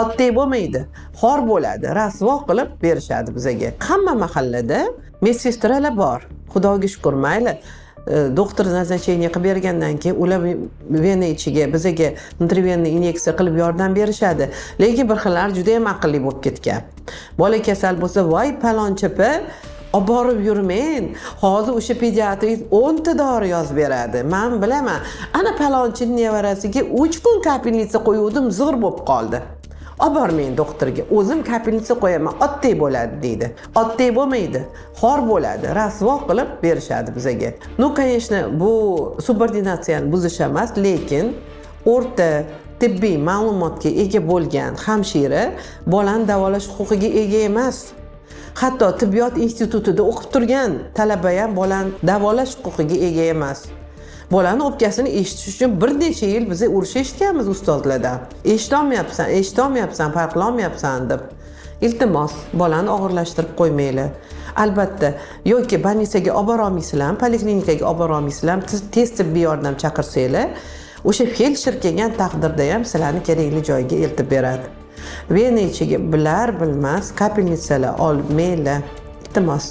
oddiy bo'lmaydi, xor bo'ladi, rasvo qilib berishadi bizga. Hamma mahallada medsestralar bor. Xudoga shukr, mayli. Doktor назначение qilib bergandan keyin ular vena ichiga bizga intravenniy inyeksiya qilib yordam berishadi. Lekin bir xillar juda ham aqlli bo'lib ketgan. Bola kasal bo'lsa, voy palonchipa olib borib yurmang. Hozir o'sha pediatringiz 10 ta dori yozib beradi. Men bilaman. Ana palonchining nevarasiga 3 kun kapelnitsa qo'yuvdim, zo'r bo'lib qoldi. Olib bormang doktorga. O'zim kapelnitsa qo'yaman, oddiy bo'ladi deydi. Oddiy bo'lmaydi, xor bo'ladi, rasvo qilib berishadi bizga. Ну, конечно, bu subordinatsiyani buzish emas, lekin o'rta tibbiy ma'lumotga ega bo'lgan hamshira bolani davolash huquqiga ega emas. Hatto tibbiyot institutida o'qib turgan talaba ham bolani davolash huquqiga ega emas. Bolani o'pkasini eshitish uchun bir necha yil biz urush eshitganmiz ustozlardan. Eshitolmayapsan, farqlolmayapsan deb. Iltimos, bolani og'irlashtirib qo'ymanglar. Albatta, yoki больницаga olib bora olmaysizlar, poliklinikaga olib bora olmaysizlar, tez tibbiy yordam chaqirsanglar, o'sha feldsher kelgan taqdirda ham sizlarni kerakli joyga eltib beradi. Vena ichiga bilar bilmas kapelnitsalar olmanglar. Iltimos.